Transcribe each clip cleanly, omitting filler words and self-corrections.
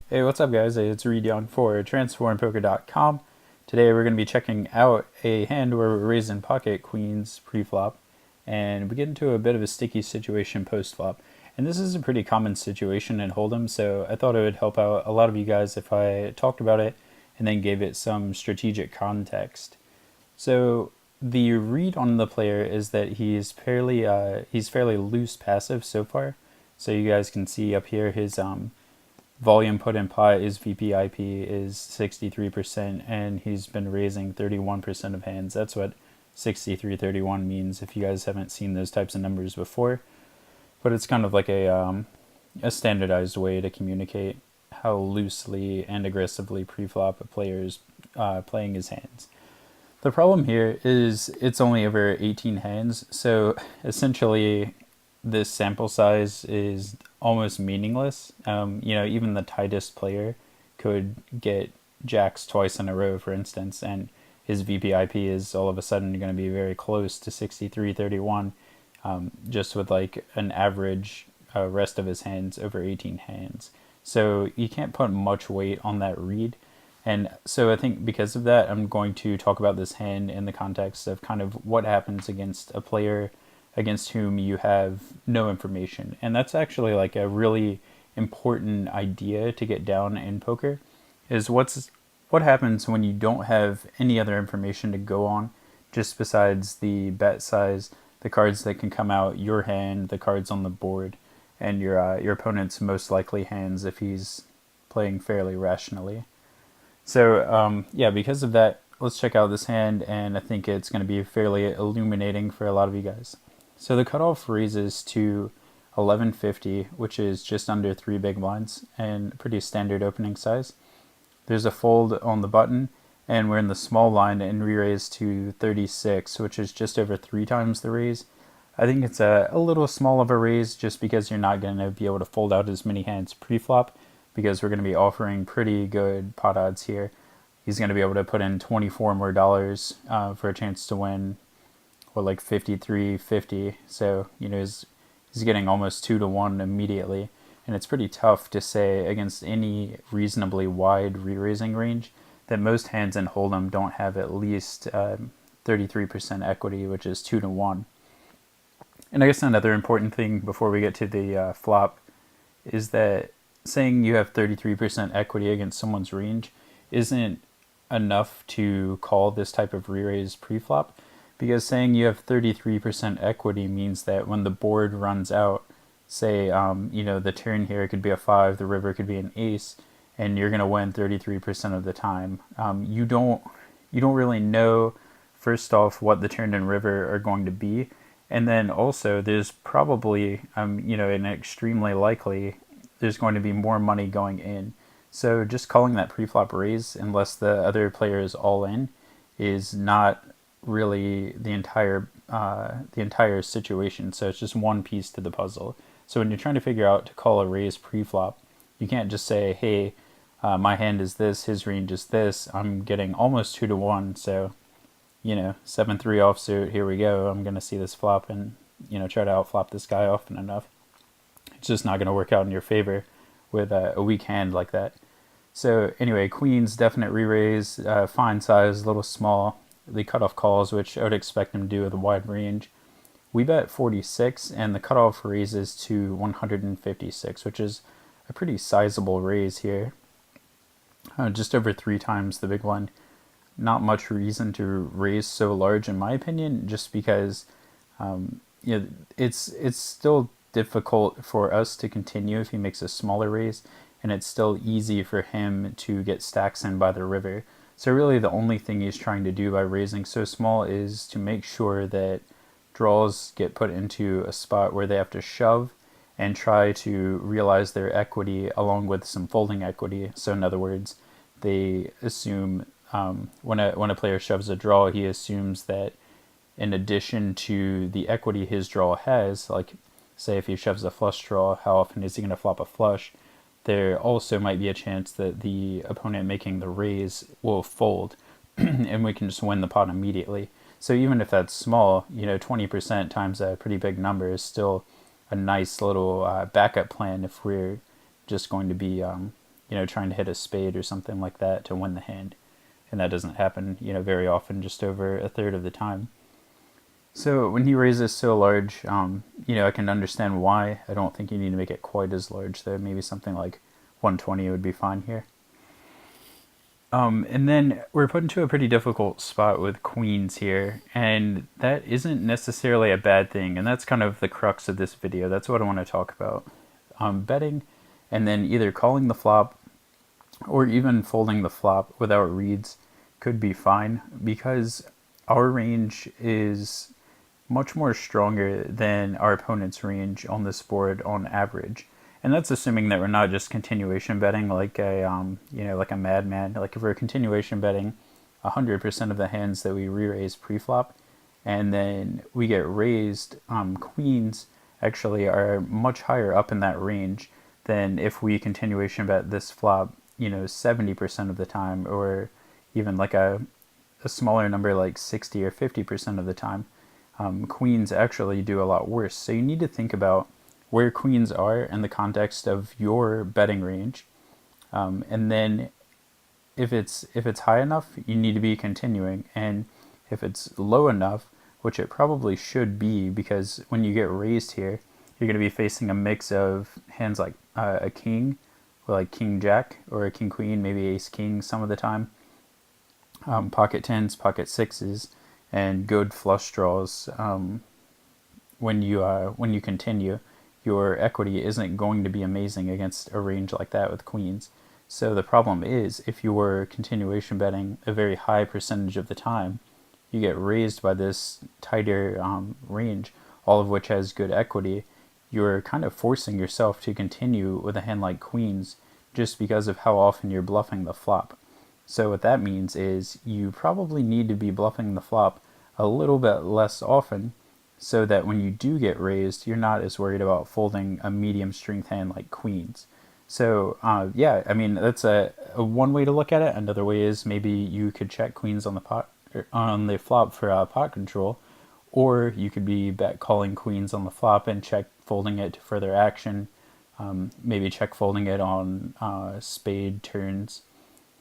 Hey, what's up, guys? It's Reed Young for transformpoker.com. Today we're going to be checking out a hand where we're raising pocket queens pre-flop, and we get into a bit of a sticky situation post-flop. And this is a pretty common situation in Hold'em, so I thought it would help out a lot of you guys if I talked about it and then gave it some strategic context. So the read on the player is that he's fairly loose passive so far. So you guys can see up here his volume put in pot is VPIP is 63%, and he's been raising 31% of hands. That's what 63-31 means if you guys haven't seen those types of numbers before. But it's kind of like a standardized way to communicate how loosely and aggressively pre-flop a player is playing his hands. The problem here is it's only over 18 hands, so essentially this sample size is almost meaningless. Even the tightest player could get jacks twice in a row, for instance, and his VPIP is all of a sudden going to be very close to 63-31, just with like an average rest of his hands over 18 hands. So you can't put much weight on that read. And so I think because of that, I'm going to talk about this hand in the context of kind of what happens against a player against whom you have no information. And that's actually like a really important idea to get down in poker is what happens when you don't have any other information to go on just besides the bet size, the cards that can come out your hand, the cards on the board, and your opponent's most likely hands if he's playing fairly rationally. So yeah, because of that, let's check out this hand, and I think it's going to be fairly illuminating for a lot of you guys. So the cutoff raises to 1150, which is just under 3 big blinds and pretty standard opening size. There's a fold on the button, and we're in the small line and re-raise to 36, which is just over 3 times the raise. I think it's a little small of a raise just because you're not going to be able to fold out as many hands pre-flop, because we're going to be offering pretty good pot odds here. He's going to be able to put in 24 more dollars for a chance to win, or like 53.50. So he's getting almost 2-1 immediately, and it's pretty tough to say against any reasonably wide re-raising range that most hands in Hold'em don't have at least 33% equity, which is 2-1. And I guess another important thing before we get to the flop is that saying you have 33% equity against someone's range isn't enough to call this type of re-raise pre-flop, because saying you have 33% equity means that when the board runs out, say the turn here could be a 5, the river could be an ace, and you're going to win 33% of the time. You don't really know, first off, what the turn and river are going to be, and then also there's probably an extremely likely there's going to be more money going in. So just calling that pre-flop raise, unless the other player is all in, is not really the entire situation. So it's just one piece to the puzzle. So when you're trying to figure out to call a raise pre-flop, you can't just say, hey, my hand is this, his range is this, I'm getting almost 2-1, so 7-3 offsuit, here we go, I'm going to see this flop and try to outflop this guy often enough. It's just not going to work out in your favor with a weak hand like that. So anyway, queens, definite re-raise, fine size, a little small. The cutoff calls, which I would expect him to do with a wide range. We bet 46, and the cutoff raises to 156, which is a pretty sizable raise here. Just over 3 times the big one. Not much reason to raise so large, in my opinion, just because it's still difficult for us to continue if he makes a smaller raise, and it's still easy for him to get stacks in by the river. So really the only thing he's trying to do by raising so small is to make sure that draws get put into a spot where they have to shove and try to realize their equity along with some folding equity. So in other words, they assume when a player shoves a draw, he assumes that in addition to the equity his draw has, like say if he shoves a flush draw, how often is he going to flop a flush? There also might be a chance that the opponent making the raise will fold and we can just win the pot immediately. So even if that's small, 20% times a pretty big number is still a nice little backup plan if we're just going to be trying to hit a spade or something like that to win the hand. And that doesn't happen, very often, just over a third of the time. So when he raises so large, I can understand why. I don't think you need to make it quite as large though. Maybe something like 120 would be fine here. And then we're put into a pretty difficult spot with queens here, and that isn't necessarily a bad thing, and that's kind of the crux of this video. That's what I want to talk about. Betting, and then either calling the flop or even folding the flop without reads could be fine, because our range is much more stronger than our opponent's range on this board on average. And that's assuming that we're not just continuation betting like like a madman. Like if we're continuation betting 100% of the hands that we re-raise pre-flop, and then we get raised, queens actually are much higher up in that range than if we continuation bet this flop, 70% of the time, or even like a smaller number like 60 or 50% of the time. Queens actually do a lot worse. So you need to think about where queens are in the context of your betting range, and then if it's high enough, you need to be continuing, and if it's low enough, which it probably should be, because when you get raised here, you're going to be facing a mix of hands like a king, or like king jack, or a king queen, maybe ace king some of the time, pocket tens, pocket sixes, and good flush draws. When you continue, your equity isn't going to be amazing against a range like that with queens. So the problem is, if you were continuation betting a very high percentage of the time, you get raised by this tighter range, all of which has good equity. You're kind of forcing yourself to continue with a hand like queens just because of how often you're bluffing the flop. So what that means is you probably need to be bluffing the flop a little bit less often, so that when you do get raised, you're not as worried about folding a medium strength hand like queens. So yeah, I mean, that's a one way to look at it. Another way is maybe you could check queens on the pot, on the flop for pot control, or you could be bet calling queens on the flop and check folding it to further action. Maybe check folding it on spade turns.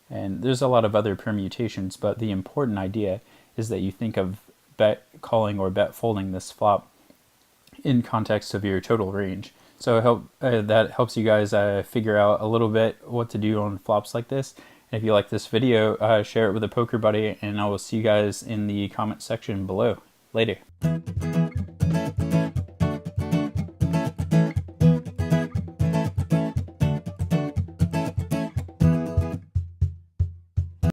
And there's a lot of other permutations, but the important idea is that you think of bet calling or bet folding this flop in context of your total range. So that helps you guys figure out a little bit what to do on flops like this. And if you like this video, share it with a poker buddy, and I will see you guys in the comment section below. Later.